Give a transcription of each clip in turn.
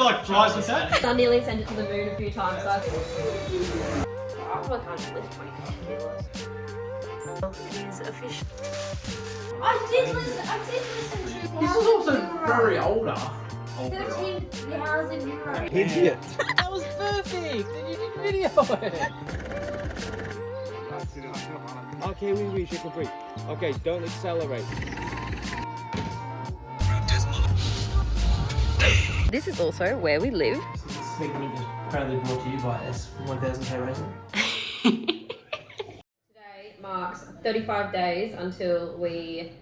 like flies with that? I nearly sent it to the moon a few times, so I probably can't lift 25 kilos. It is official. I did listen to This is also very older. 13,000 euros. Idiot. That was perfect. And you didn't video it. Okay, we should complete. Okay, don't accelerate. This is also where we live. This segment is proudly brought to you by S1000K Racing. Today marks 35 days until we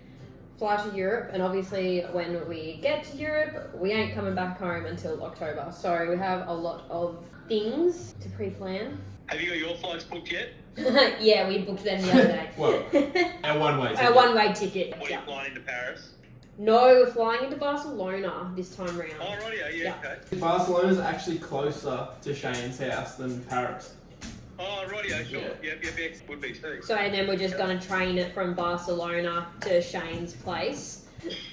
fly to Europe, and obviously when we get to Europe, we ain't coming back home until October. So we have a lot of things to pre-plan. Have you got your flights booked yet? Yeah, we booked them the other day. Well, our one-way ticket. Our one-way ticket. What, are you flying to Paris? No, we're flying into Barcelona this time round. Oh, right, yeah, okay. Barcelona's actually closer to Shane's house than Paris. Oh, right, yeah, sure. Yeah. Yep, would be too. So, and then we're just going to train it from Barcelona to Shane's place,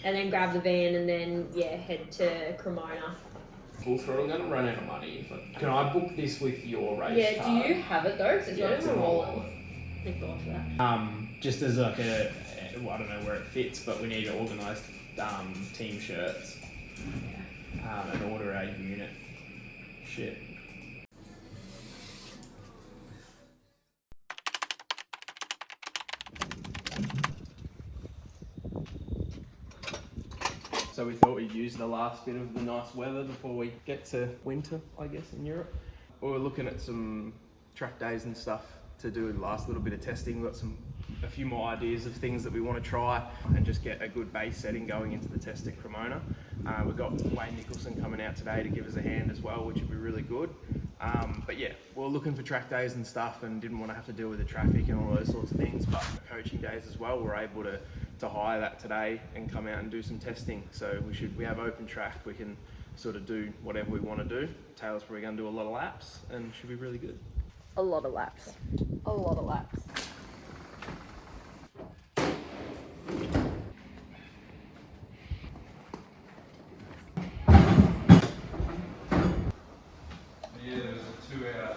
and then grab the van, and then, yeah, head to Cremona. Full throttle, I'm going to run out of money. Can I book this with your race Yeah, card? do you have it though? Because it's not it's in my in my wallet. wallet. Thank God for that. Just as like a, well, I don't know where it fits, but we need to organise team shirts and order our unit shit. So we thought we'd use the last bit of the nice weather before we get to winter, I guess, in Europe. We were looking at some track days and stuff to do the last little bit of testing. We've got a few more ideas of things that we want to try and just get a good base setting going into the test at Cremona. We've got Wayne Nicholson coming out today to give us a hand as well, which would be really good. But yeah, we're looking for track days and stuff and didn't want to have to deal with the traffic and all those sorts of things, but coaching days as well, we're able to hire that today and come out and do some testing. So we have open track, we can sort of do whatever we want to do. Tayla's probably going to do a lot of laps and should be really good. A lot of laps. A lot of laps. Yeah, there's a 2 hour.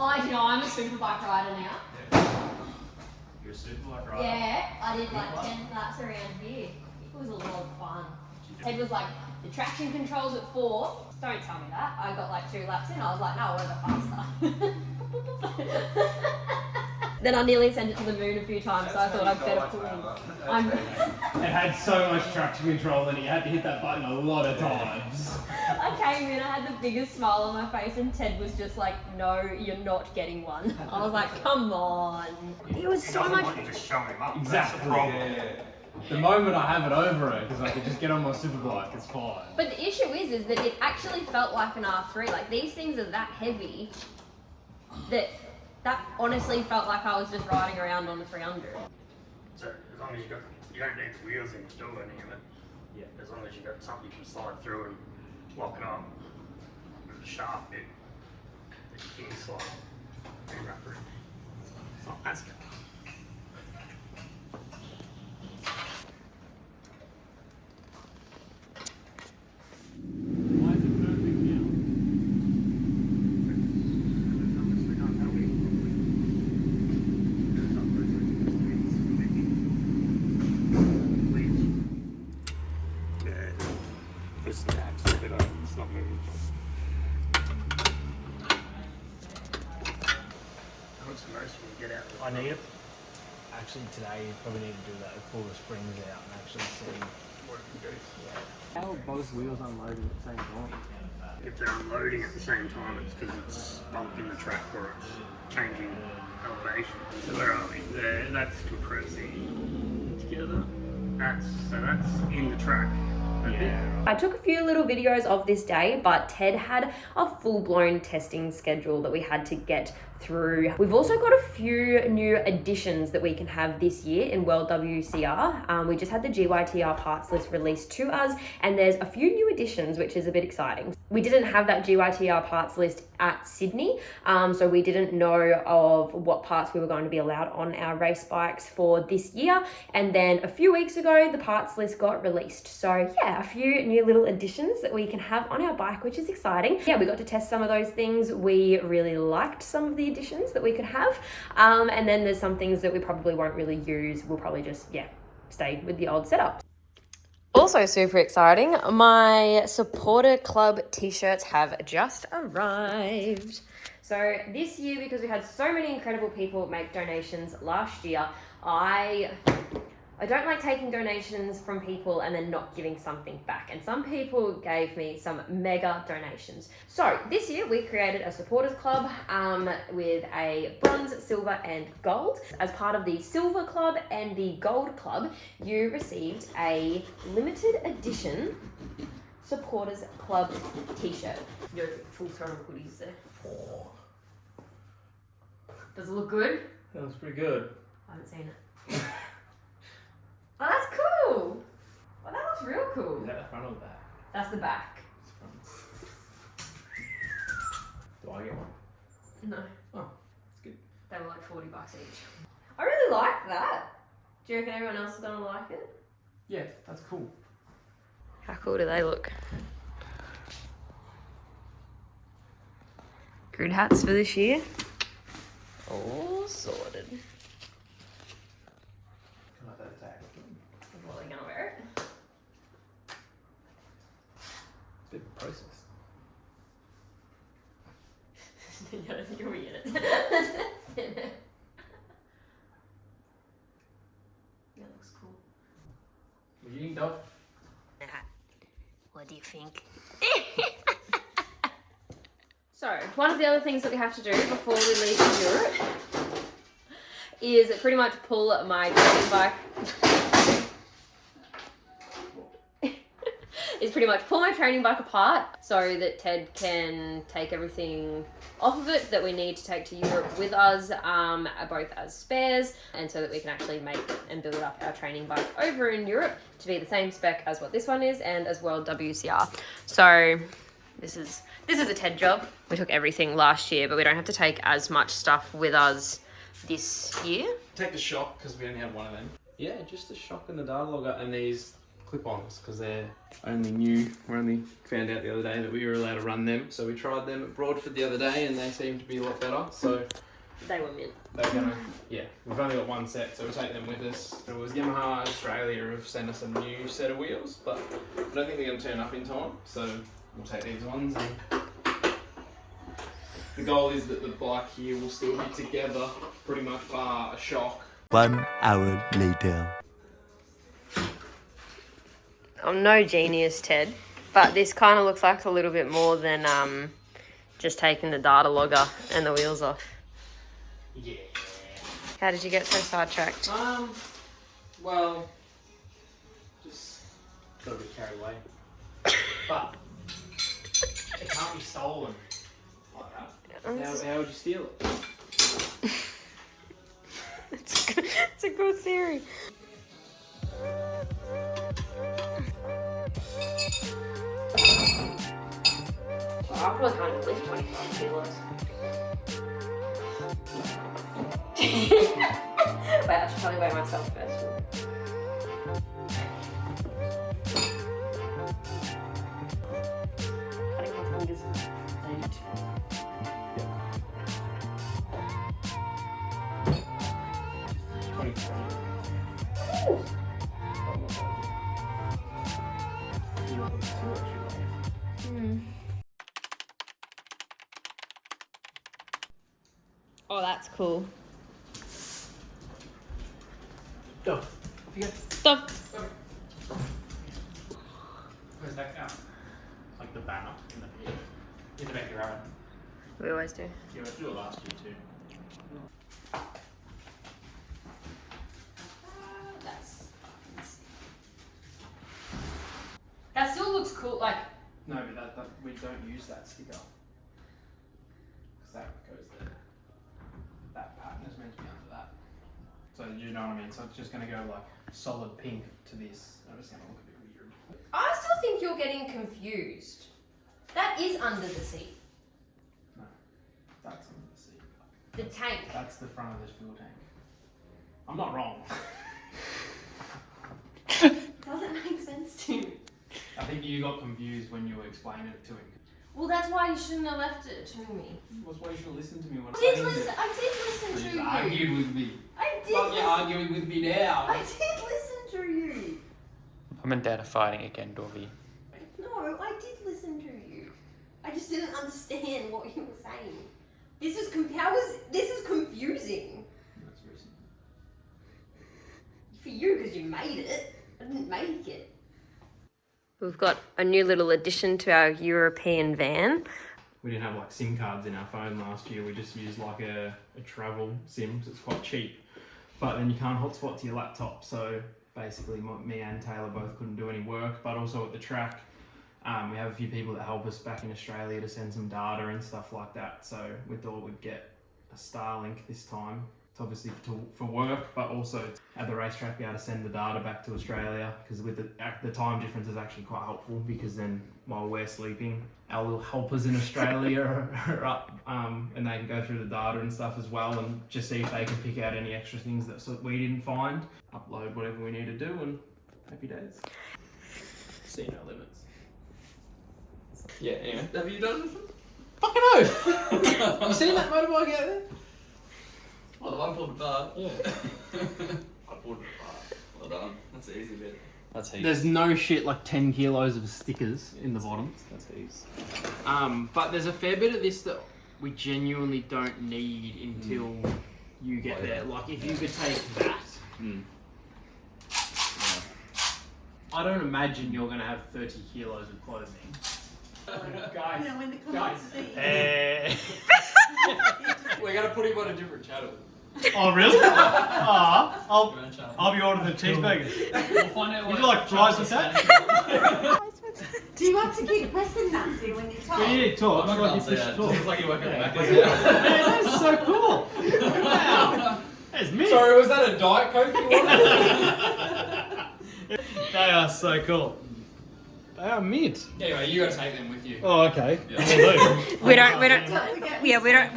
I know, I'm a superbike rider now. You're a superbike rider? Yeah, I did like 10 laps around here. It was a lot of fun. Ted was like, the traction controls at 4. Don't tell me that. I got like 2 laps in. I was like, no, we're the faster. Then I nearly sent it to the moon a few times, so I thought I'd better pull in. It had so much traction control that you had to hit that button a lot of times. I came in, I had the biggest smile on my face, and Ted was just like, no, you're not getting one. I was like, come on. It was so much fun. Just show him up. Exactly. Yeah. The moment I have it over it, because I can just get on my superbike, it's fine. But the issue is that it actually felt like an R3. Like, these things are that heavy that honestly felt like I was just riding around on a 300. So as long as you don't need the wheels in to do any of it. Yeah. As long as you've got something you can slide through and lock it up. The shaft bit that you can slide and wrap it. It's not as good. Why is it perfect now? It's not moving. What's the most you can get out of it? I need it. Actually, today you probably need to do that. Pull the springs out and actually see What it can do. how are both wheels unloading at the same time. If they're unloading at the same time, it's because it's bumping the track or it's changing elevation. So where are we? There, that's compressing together. That's in the track. Yeah. I took a few little videos of this day, but Ted had a full-blown testing schedule that we had to get through. We've also got a few new additions that we can have this year in World WCR. We just had the GYTR parts list released to us, and there's a few new additions, which is a bit exciting. We didn't have that GYTR parts list at Sydney, so we didn't know of what parts we were going to be allowed on our race bikes for this year. And then a few weeks ago, the parts list got released. So yeah, a few new little additions that we can have on our bike, which is exciting. Yeah, we got to test some of those things. We really liked some of the additions that we could have. And then there's some things that we probably won't really use. We'll probably just, yeah, stay with the old setup. Also super exciting, my supporter club t-shirts have just arrived. So this year, because we had so many incredible people make donations last year, I don't like taking donations from people and then not giving something back. And some people gave me some mega donations. So this year we created a supporters club with a bronze, silver and gold. As part of the silver club and the gold club, you received a limited edition supporters club t-shirt. Yo, full throttle hoodies there. Does it look good? That was pretty good. I haven't seen it. Oh, that's cool. Oh, that looks real cool. Is that the front or the back? That's the back. It's the front. Do I get one? No, Oh, it's good. they were like $40 each. I really like that. Do you reckon everyone else is gonna like it? Yeah, that's cool. How cool do they look? Grid hats for this year. All sorted. I like that tag. Well, they're gonna wear it. It's a bit of a process. I don't think you'll be in it. That looks cool. What do you think, Dove? What do you think? So, one of the other things that we have to do before we leave Europe is pretty much pull my training bike. Apart so that Ted can take everything off of it that we need to take to Europe with us, both as spares and so that we can actually make and build up our training bike over in Europe to be the same spec as what this one is and as well WCR. So this is a Ted job. We took everything last year, but we don't have to take as much stuff with us this year. Take the shock because we only had one of them. Yeah, just the shock and the data logger and these clip-ons because they're only new. We only found out the other day that we were allowed to run them. So we tried them at Broadford the other day and they seemed to be a lot better. So They were mint. they're gonna, yeah, we've only got one set, so we'll take them with us. It was Yamaha Australia have sent us a new set of wheels, but I don't think they're gonna turn up in time. So we'll take these ones. And the goal is that the bike here will still be together, pretty much bar a shock. 1 hour later. I'm no genius, Ted, but this kind of looks like a little bit more than just taking the data logger and the wheels off. Yeah. How did you get so sidetracked? Well, just got a bit carried away. But it can't be stolen like that. How would you steal it? It's a good theory. Well, I probably can't even lift 25 kilos. Wait, I should probably weigh myself first. Cutting my fingers. Oh, that's cool. Go. Off you go. Stop. Where's that now? Like the banner in the pit. In the back of your oven. We always do. Yeah, we do it last year too. That still looks cool. Like, No, but that we don't use that sticker. Because that goes there. So you know what I mean? So it's just going to go like solid pink to this. Oh, it's going to look a bit weird. I still think you're getting confused. That is under the seat. No, that's under the seat. The tank. That's the front of the fuel tank. I'm not wrong. Doesn't make sense to me. I think you got confused when you were explaining it to him. Well, that's why you shouldn't have left it to me. That's why you should listen to me when I I did explained listen. it. I did listen You to just you. argued with me. I did. Stop Listen. arguing with me now. I did listen to you. Mum and Dad are fighting again, Dorvy. No, I did listen to you. I just didn't understand what you were saying. This is this is confusing That's recent. for you because you made it. I didn't make it. We've got a new little addition to our European van. We didn't have like SIM cards in our phone last year. We just used like a travel SIM because it's quite cheap. But then you can't hotspot to your laptop. So basically me and Tayla both couldn't do any work. But also at the track, we have a few people that help us back in Australia to send some data and stuff like that. So we thought we'd get a Starlink this time. It's obviously for work, but also at the racetrack be able to send the data back to Australia, because with the time difference is actually quite helpful, because then while we're sleeping, our little helpers in Australia are up and they can go through the data and stuff as well, and just see if they can pick out any extra things that we didn't find, upload whatever we need to do, and happy days. See no limits. Yeah, anyway. Have you done this? Fucking oath! You seen that motorbike out there? Well, the one pulled apart. Yeah. I pulled it apart. Well done. That's the easy bit. That's heaps. There's no shit like 10 kilos of stickers in the bottom. That's heaps. But there's a fair bit of this that we genuinely don't need until you get there. Like if you could take that. I don't imagine you're going to have 30 kilos of clothing. Guys, We're gonna put him on a different channel. Oh, really? I'll be ordering the cheeseburgers. We'll find out. Would you like fries with that? Do you have to keep pressing that when you talk? We need to talk. I'm not Like gonna you say push that. talk. Just like you work at the back. Man, that's so cool. Wow. That's me. Sorry, was that a Diet Coke you wanted? They are so cool. They are mint. Anyway, you gotta take them with you. Oh, okay. Yeah. We don't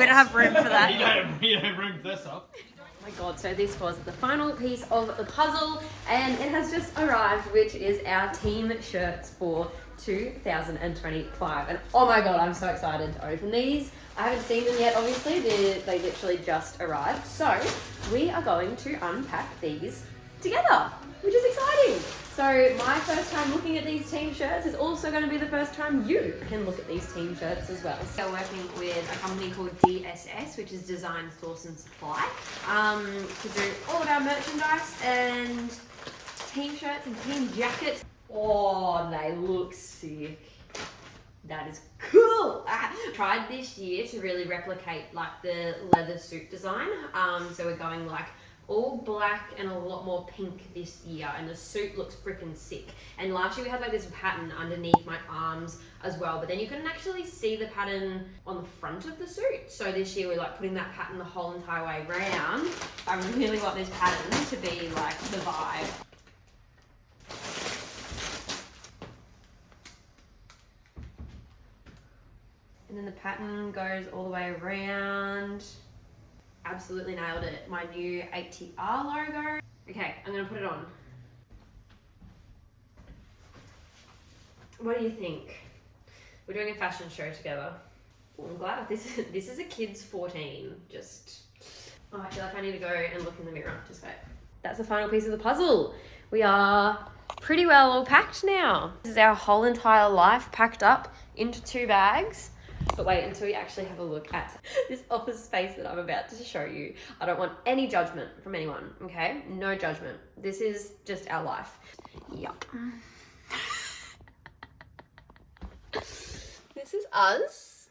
have room for that. You don't have room for this up. Oh my god, so this was the final piece of the puzzle and it has just arrived, which is our team shirts for 2025. And oh my god, I'm so excited to open these. I haven't seen them yet, obviously, they literally just arrived. So we are going to unpack these together, which is exciting. So my first time looking at these team shirts is also going to be the first time you can look at these team shirts as well. So we're working with a company called DSS, which is Design, Source and Supply, to do all of our merchandise and team shirts and team jackets. Oh, they look sick. That is cool. Tried this year to really replicate like the leather suit design. So we're going like all black and a lot more pink this year, and the suit looks freaking sick. And last year we had like this pattern underneath my arms as well, but then you couldn't actually see the pattern on the front of the suit. So this year we're like putting that pattern the whole entire way around. I really want this pattern to be like the vibe. And then the pattern goes all the way around. Absolutely nailed it. My new ATR logo. Okay, I'm gonna put it on. What do you think? We're doing a fashion show together. Well, I'm glad this is a kid's 14. Just, oh, I feel like I need to go and look in the mirror. Just go. That's the final piece of the puzzle. We are pretty well all packed now. This is our whole entire life packed up into 2 bags. But wait until you actually have a look at this office space that I'm about to show you. I don't want any judgment from anyone, okay? No judgment. This is just our life. Yup. This is us.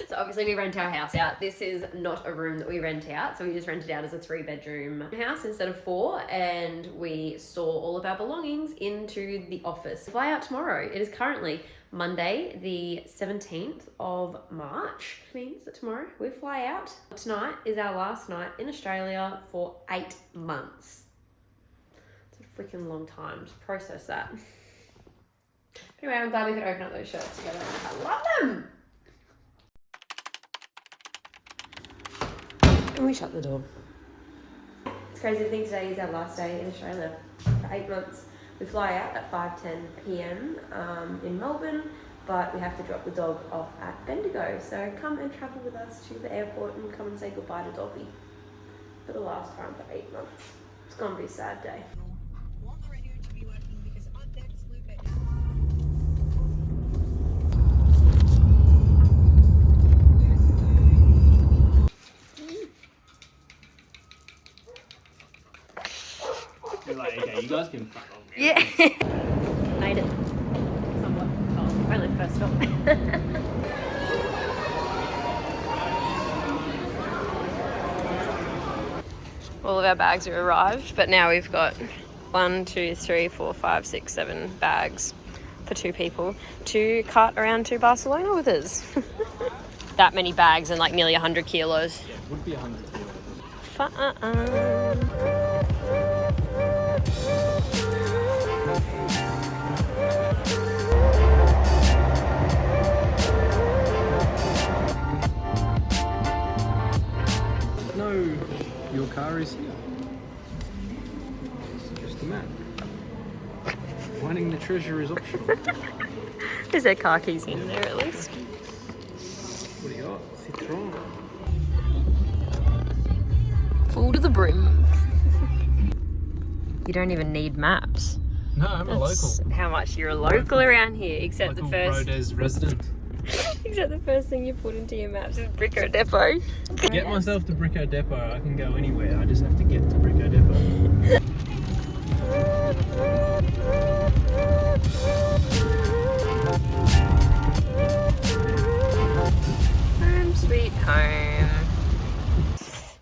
So obviously we rent our house out. This is not a room that we rent out. So we just rent it out as a 3-bedroom house instead of 4. And we store all of our belongings into the office. Fly out tomorrow. It is currently Monday, the 17th of March. Which means that tomorrow we fly out. Tonight is our last night in Australia for 8 months. It's a freaking long time. Just process that. Anyway, I'm glad we could open up those shirts together. I love them! And we shut the door. It's crazy to think today is our last day in Australia for 8 months. We fly out at 5:10 p.m. In Melbourne, but we have to drop the dog off at Bendigo. So come and travel with us to the airport and come and say goodbye to Doggy for the last time for 8 months. It's gonna be a sad day. You're like, okay, you guys can fuck off. Yeah. Made it. Somewhat. Oh, only the first stop. All of our bags have arrived, but now we've got 1, 2, 3, 4, 5, 6, 7 bags for 2 people to cart around to Barcelona with us. That many bags and like nearly 100 kilos. Yeah, it would be 100 kilos. No, your car is here. It's just a map. Finding the treasure is optional. Is there car keys in there at least? What do you got? Citron. Full to the brim. You don't even need maps. No, I'm a local. How much you're a local around here, except Local the first Rodez resident. except the first thing you put into your maps is Brico Depot. To get myself to Brico Depot, I can go anywhere. I just have to get to Brico Depot. Home sweet home.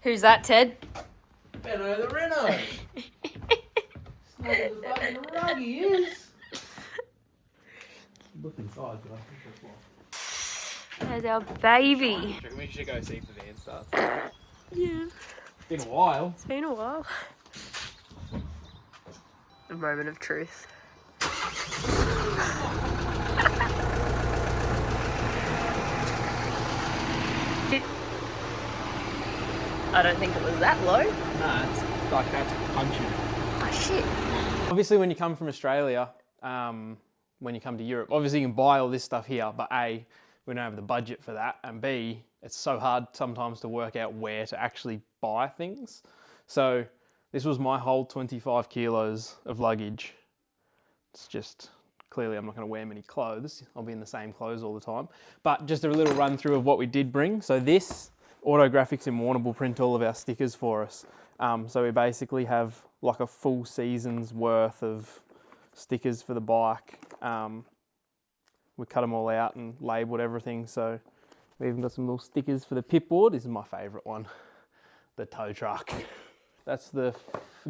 Who's that, Ted? Benno the Reno. He is. Look inside, but I think that's why. There's our baby. We should go see if the van starts. Yeah. It's been a while. It's been a while. A moment of truth. I don't think it was that low. Nah, it's like that's punching. Oh shit. Obviously, when you come from Australia, when you come to Europe, obviously you can buy all this stuff here, but A, we don't have the budget for that, and B, it's so hard sometimes to work out where to actually buy things. So this was my whole 25 kilos of luggage. It's just, clearly I'm not going to wear many clothes. I'll be in the same clothes all the time. But just a little run through of what we did bring. So this, Autographics in Warner will print all of our stickers for us. So we basically have like a full season's worth of stickers for the bike. We cut them all out and labelled everything. So we even got some little stickers for the pit board. This is my favourite one, the tow truck. That's the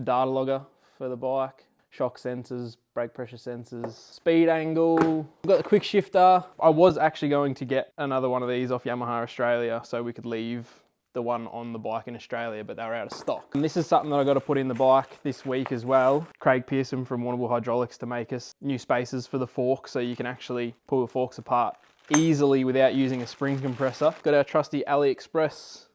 data logger for the bike. Shock sensors, brake pressure sensors, speed angle. We've got the quick shifter. I was actually going to get another one of these off Yamaha Australia so we could leave the one on the bike in Australia, but they were out of stock. And this is something that I got to put in the bike this week as well. Craig Pearson from Warrnambool Hydraulics to make us new spaces for the forks so you can actually pull the forks apart easily without using a spring compressor. Got our trusty AliExpress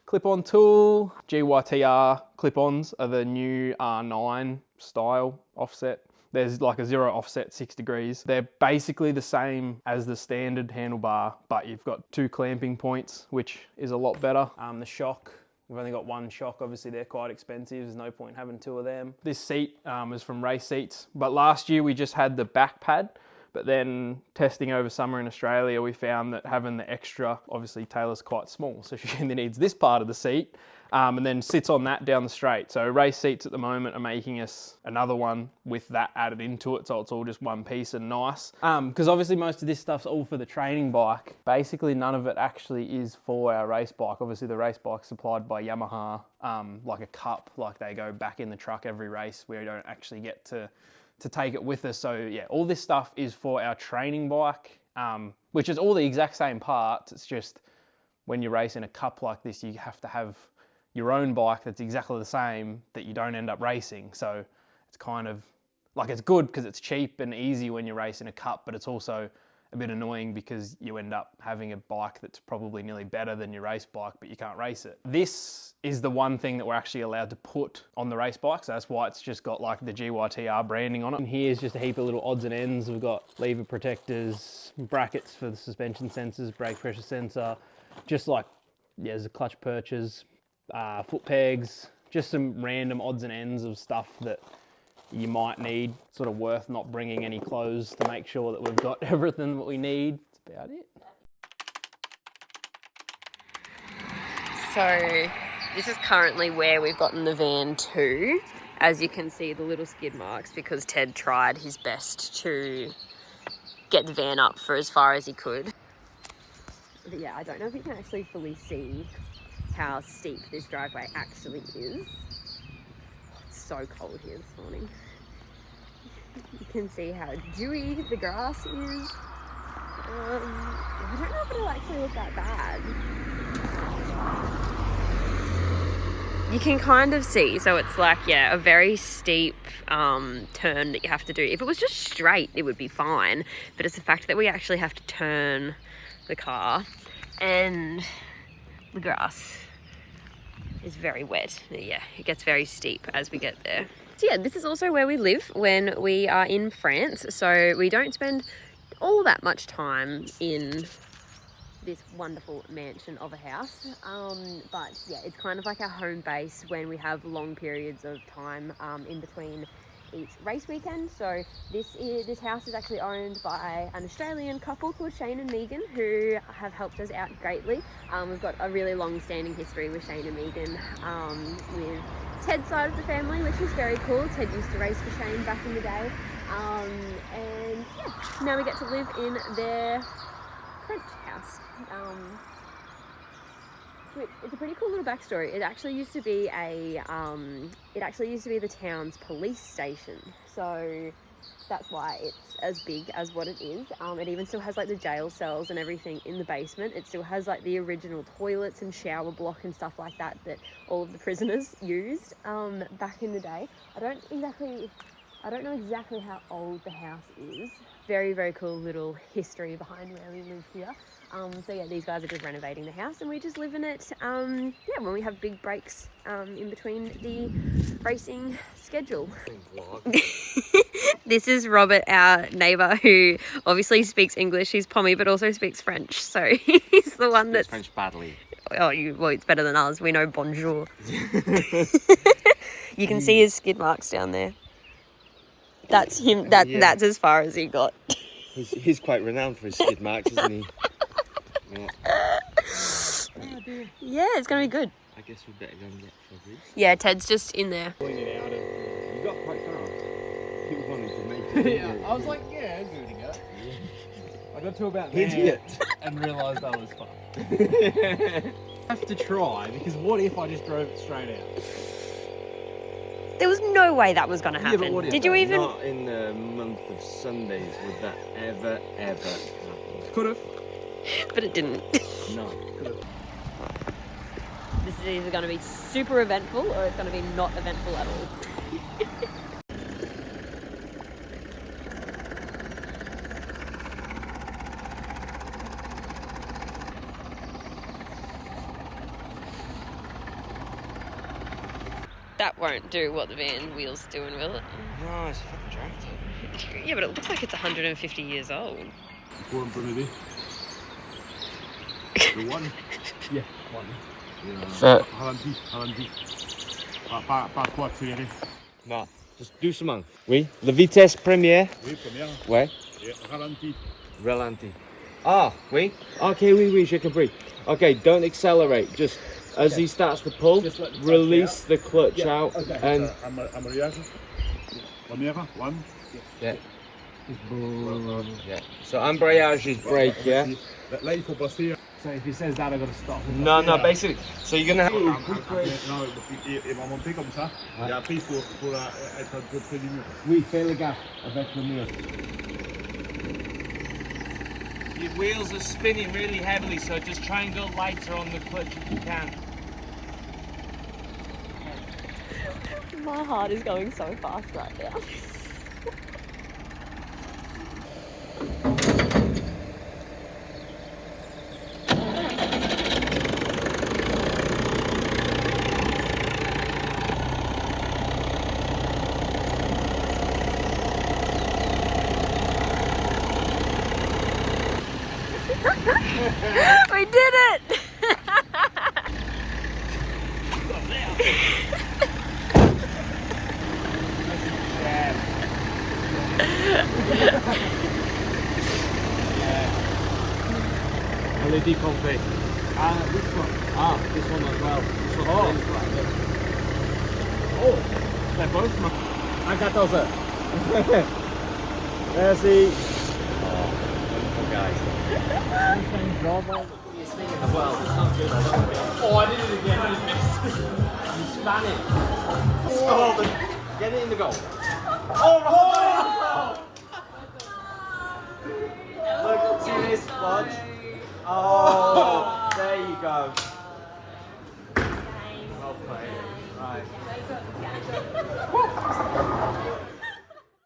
clip-on tool. GYTR clip-ons are the new R9 style offset. There's like a 0 offset 6 degrees. They're basically the same as the standard handlebar, but you've got 2 clamping points, which is a lot better. The shock, we've only got 1 shock. Obviously they're quite expensive. There's no point having 2 of them. This seat is from Race Seats, but last year we just had the back pad, But then testing over summer in Australia, we found that having the extra, obviously Tayla's quite small, so she only needs this part of the seat, and then sits on that down the straight. So race seats at the moment are making us another one with that added into it, so it's all just one piece and nice. Because obviously most of this stuff's all for the training bike. Basically none of it actually is for our race bike. Obviously the race bike's supplied by Yamaha, like a cup, like they go back in the truck every race. We don't actually get to take it with us. So yeah, all this stuff is for our training bike, which is all the exact same parts. It's just when you race in a cup like this, you have to have your own bike that's exactly the same that you don't end up racing. So it's kind of like, it's good because it's cheap and easy when you race in a cup, but it's also a bit annoying because you end up having a bike that's probably nearly better than your race bike, but you can't race it. This is the one thing that we're actually allowed to put on the race bike, so that's why it's just got like the GYTR branding on it. And here's just a heap of little odds and ends. We've got lever protectors, brackets for the suspension sensors, brake pressure sensor, just like, yeah, there's a clutch perches, foot pegs, just some random odds and ends of stuff that you might need, sort of worth not bringing any clothes to make sure that we've got everything that we need. That's about it. So this is currently where we've gotten the van to. As you can see, the little skid marks, because Ted tried his best to get the van up for as far as he could. But yeah, I don't know if you can actually fully see how steep this driveway actually is. It's so cold here this morning. You can see how dewy the grass is. I don't know if it'll actually look that bad. You can kind of see, so it's like, yeah, a very steep turn that you have to do. If it was just straight, it would be fine. But it's the fact that we actually have to turn the car, and the grass is very wet. Yeah, it gets very steep as we get there. So yeah, this is also where we live when we are in France. So we don't spend all that much time in this wonderful mansion of a house. But yeah, it's kind of like our home base when we have long periods of time in between each race weekend. So this house is actually owned by an Australian couple called Shane and Megan, who have helped us out greatly. We've got a really long-standing history with Shane and Megan, with Ted's side of the family, which is very cool. Ted used to race for Shane back in the day, and yeah, now we get to live in their French house. It's a pretty cool little backstory. It actually used to be the town's police station. So that's why it's as big as what it is. It even still has like the jail cells and everything in the basement. It still has like the original toilets and shower block and stuff like that all of the prisoners used back in the day. I don't know exactly how old the house is. Very, very cool little history behind where we live here. So yeah, these guys are just renovating the house and we just live in it, when we have big breaks in between the racing schedule. This is Robert, our neighbour, who obviously speaks English. He's Pommy, but also speaks French. So he's the one that's... French badly. Oh, well, it's better than us. We know bonjour. You can see his skid marks down there. That's him. That's as far as he got. He's quite renowned for his skid marks, isn't he? Yeah. Oh dear. Yeah, it's gonna be good. I guess we better go and get Fabrice. Yeah, Ted's just in there. You got quite fast. He was wanting to make it. Yeah, I was like, yeah, I'm good to go. I got to about Idiot. and realised I was fucked. I have to try, because what if I just drove it straight out? There was no way that was going to happen. Yeah, but what if Did you even... Not in the month of Sundays would that ever happen. Could have. But it didn't. No. Could have. This is either going to be super eventful or it's going to be not eventful at all. That won't do what the van wheels are doing, will it? No, it's a fucking tractor. Yeah, but it looks like it's 150 years old. Go on, Brunity. The one? Yeah, one. So, Pas quoi, tu No, just do some. Oui, la vitesse première. Oui, première. Ouais. Ralenti. Ah, oui. Okay, oui, je compris. Okay, don't accelerate. Just as he starts to pull, release the clutch out and. Yeah. Yeah. So embrayage is brake, yeah. So if he says that, I've got to stop. No, basically. So you're gonna have. Oui, fais le gaffe avec le mur. Your wheels are spinning really heavily, so just try and go lighter on the clutch if you can. My heart is going so fast right now. We did it! LED config. Which one? This one as well. This one they're both my... I got those. Merci. Oh, I did it again. I missed it. You span it. Oh, get it in the goal. Oh!